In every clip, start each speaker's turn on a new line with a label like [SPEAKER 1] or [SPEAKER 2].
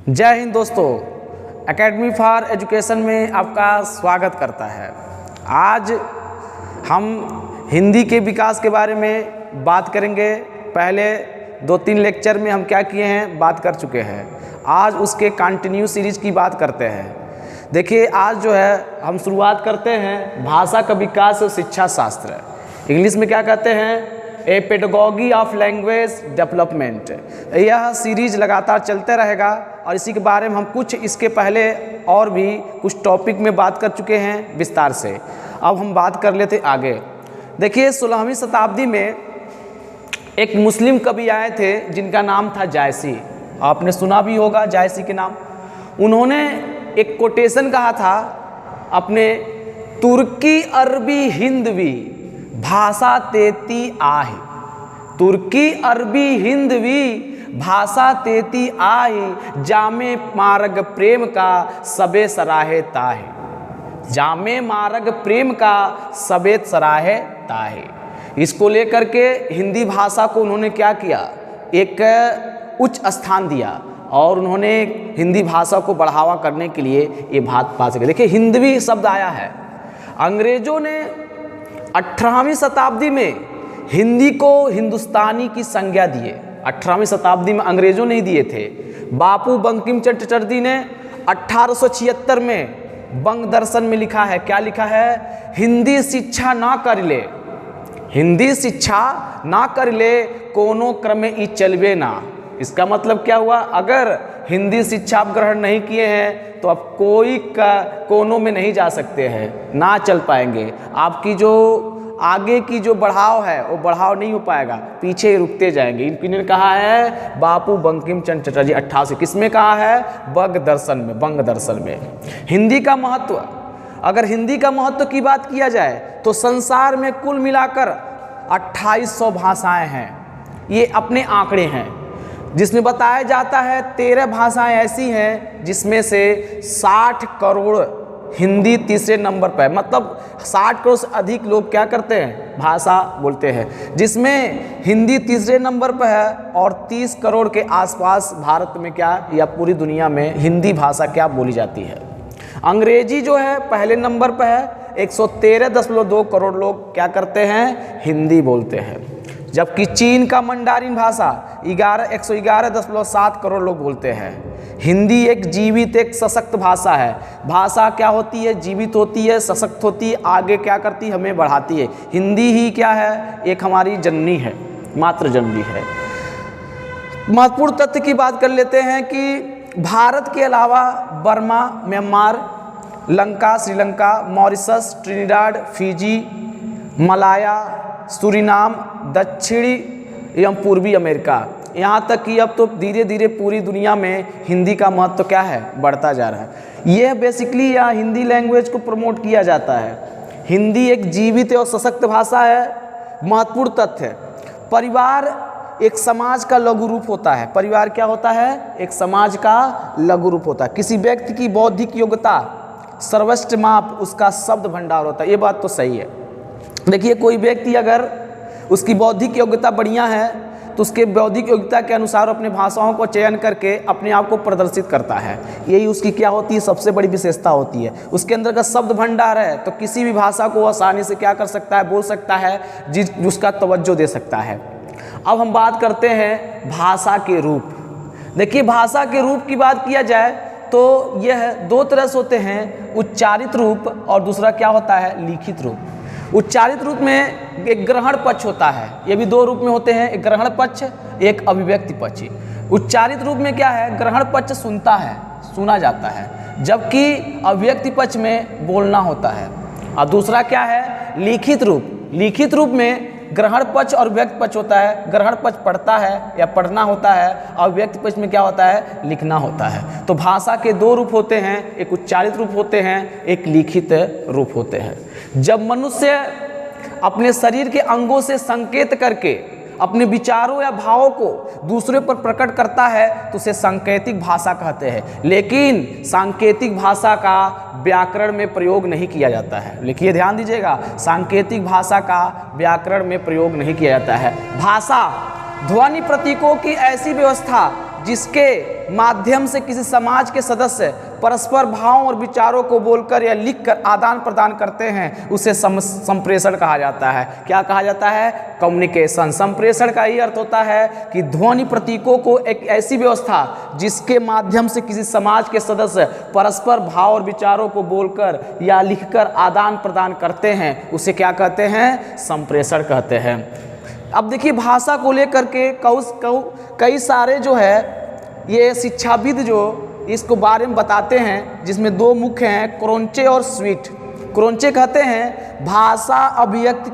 [SPEAKER 1] जय हिंद दोस्तों, academy for education में आपका स्वागत करता है। आज हम हिंदी के विकास के बारे में बात करेंगे। पहले 2-3 लेक्चर में हम क्या किए हैं, बात कर चुके हैं। आज उसके कंटिन्यू सीरीज की बात करते हैं। देखिए, आज जो है हम शुरुआत करते हैं भाषा का विकास और शिक्षा शास्त्र। इंग्लिश में क्या कहते हैं, ए पेडागॉजी ऑफ लैंग्वेज डेवलपमेंट। यह सीरीज लगातार चलते रहेगा और इसी के बारे में हम कुछ इसके पहले और भी कुछ टॉपिक में बात कर चुके हैं विस्तार से। अब हम बात कर लेते आगे। देखिए, 16वीं शताब्दी में एक मुस्लिम कवि आए थे जिनका नाम था जायसी। आपने सुना भी होगा जायसी के नाम। उन्होंने एक कोटेशन कहा था अपने, तुर्की अरबी हिंदवी भाषा तेती आहे, तुर्की अरबी हिंदवी भाषा तेती आहे, जामे मार्ग प्रेम का सबे सराहे ताहे, जामे मार्ग प्रेम का सबे सराहे ताहे। इसको लेकर के हिंदी भाषा को उन्होंने क्या किया, एक उच्च स्थान दिया और उन्होंने हिंदी भाषा को बढ़ावा करने के लिए ये बात पास की। देखिए, हिंदवी शब्द आया है, अंग्रेजों ने 18वीं शताब्दी में हिंदी को हिंदुस्तानी की संज्ञा दिए। 18वीं शताब्दी में अंग्रेजों ने ही दिए थे। बापू बंकिम चंद्र चटर्जी ने 1876 में बंग दर्शन में लिखा है, क्या लिखा है, हिंदी शिक्षा ना कर ले, हिंदी शिक्षा ना कर ले, कोनो क्रमे ई चलवे ना। इसका मतलब क्या हुआ, अगर हिंदी शिक्षा आप ग्रहण नहीं किए हैं तो आप कोई कोनों में नहीं जा सकते हैं, ना चल पाएंगे। आपकी जो आगे की जो बढ़ाव है वो बढ़ाव नहीं हो पाएगा, पीछे ही रुकते जाएंगे। इन्होंने कहा है बापू बंकिम चंद्र चटर्जी 88। किसमें कहा है, बंग दर्शन में, बंग दर्शन में। हिंदी का महत्व, अगर हिंदी का महत्व की बात किया जाए तो संसार में कुल मिलाकर 2800 भाषाएं हैं। ये अपने आंकड़े हैं जिसमें बताया जाता है 13 भाषाएं ऐसी हैं जिसमें से 60 करोड़ हिंदी तीसरे नंबर पर है। मतलब 60 करोड़ से अधिक लोग क्या करते हैं, भाषा बोलते हैं, जिसमें हिंदी तीसरे नंबर पर है और 30 करोड़ के आसपास भारत में क्या, या पूरी दुनिया में हिंदी भाषा क्या बोली जाती है। अंग्रेजी जो है पहले नंबर पर है, 113.2 करोड़ लोग क्या करते हैं, हिंदी बोलते हैं। जबकि चीन का मंडारिन भाषा 111.7 करोड़ लोग बोलते हैं। हिंदी एक जीवित, एक सशक्त भाषा है। भाषा क्या होती है, जीवित होती है, सशक्त होती है, आगे क्या करती है, हमें बढ़ाती है। हिंदी ही क्या है, एक हमारी जननी है, मातृ जननी है। महत्वपूर्ण तथ्य की बात कर लेते हैं कि भारत के अलावा Burma, Myanmar, Lanka, Sri Lanka, Mauritius, Trinidad, Fiji, Malaya, Suriname, दक्षिणी एवं पूर्वी अमेरिका, यहाँ तक कि अब तो धीरे धीरे पूरी दुनिया में हिंदी का महत्व क्या है, बढ़ता जा रहा है। यह बेसिकली यहाँ हिंदी लैंग्वेज को प्रमोट किया जाता है। हिंदी एक जीवित और सशक्त भाषा है। महत्वपूर्ण तथ्य, परिवार एक समाज का लघु रूप होता है। परिवार क्या होता है, एक समाज का लघु रूप होता है। किसी व्यक्ति की बौद्धिक योग्यता सर्वश्रेष्ठ माप उसका शब्द भंडार होता है। ये बात तो सही है। देखिए, कोई व्यक्ति अगर उसकी बौद्धिक योग्यता बढ़िया है तो उसके बौद्धिक योग्यता के अनुसार अपने भाषाओं को चयन करके अपने आप को प्रदर्शित करता है। यही उसकी क्या होती है, सबसे बड़ी विशेषता होती है। उसके अंदर का शब्द भंडार है तो किसी भी भाषा को आसानी से क्या कर सकता है, बोल सकता है, जिसका तवज्जो दे सकता है। अब हम बात करते हैं भाषा के रूप। देखिए, भाषा के रूप की बात किया जाए तो यह 2 तरह से होते हैं, उच्चारित रूप और दूसरा क्या होता है, लिखित रूप। उच्चारित रूप में एक ग्रहण पक्ष होता है। ये भी 2 रूप में होते हैं, एक ग्रहण पक्ष, एक अभिव्यक्ति पक्ष। उच्चारित रूप में क्या है, ग्रहण पक्ष सुनता है, सुना जाता है, जबकि अभिव्यक्ति पक्ष में बोलना होता है। और दूसरा क्या है, लिखित रूप। लिखित रूप में ग्रहण पक्ष और व्यक्त पक्ष होता है। ग्रहण पक्ष पढ़ता है या पढ़ना होता है, और व्यक्त पक्ष में क्या होता है, लिखना होता है। तो भाषा के 2 रूप होते हैं, एक उच्चारित रूप होते हैं, एक लिखित रूप होते हैं। जब मनुष्य अपने शरीर के अंगों से संकेत करके अपने विचारों या भावों को दूसरे पर प्रकट करता है तो उसे सांकेतिक भाषा कहते हैं। लेकिन सांकेतिक भाषा का व्याकरण में प्रयोग नहीं किया जाता है। लेकिन ध्यान दीजिएगा, सांकेतिक भाषा का व्याकरण में प्रयोग नहीं किया जाता है। भाषा ध्वनि प्रतीकों की ऐसी व्यवस्था जिसके माध्यम से किसी समाज के सदस्य परस्पर भावों और विचारों को बोलकर या लिखकर आदान प्रदान करते हैं, उसे संप्रेषण कहा जाता है। क्या कहा जाता है? कम्युनिकेशन। संप्रेषण का ये अर्थ होता है कि ध्वनि प्रतीकों को एक ऐसी व्यवस्था जिसके माध्यम से किसी समाज के सदस्य परस्पर भाव और विचारों को बोलकर या लिखकर आदान प्रदान करते हैं, उसे क्या कहते हैं? संप्रेषण कहते हैं। अब देखिए, भाषा को लेकर के कई सारे जो है ये शिक्षाविद जो इसको बारे में बताते हैं, जिसमें दो मुख्य हैं, क्रोंचे और स्विट। क्रोंचे कहते हैं भाषा अभिव्यक्ति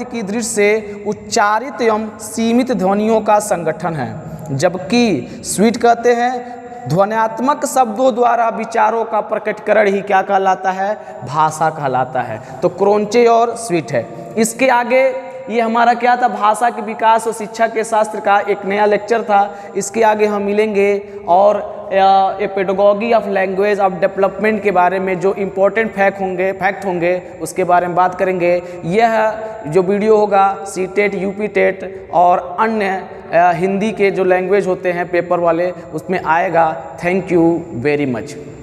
[SPEAKER 1] की दृष्टि से उच्चारित एवं सीमित ध्वनियों का संगठन है, जबकि स्विट कहते हैं ध्वन्यात्मक शब्दों द्वारा विचारों का प्रकटीकरण ही क्या कहलाता है? भाषा कहलाता है। तो क्रोंचे और स्विट है। इसके आगे ये हमारा क्या था? भाषा के विकास और शिक्षा के शास्त्र का एक नया लेक्चर था। इसके आगे हम मिलेंगे और a pedagogy of language of development के बारे में जो इम्पोर्टेंट फैक्ट होंगे उसके बारे में बात करेंगे। यह जो वीडियो होगा सीटेट, यूपी टेट और अन्य हिंदी के जो लैंग्वेज होते हैं पेपर वाले, उसमें आएगा। Thank you very much.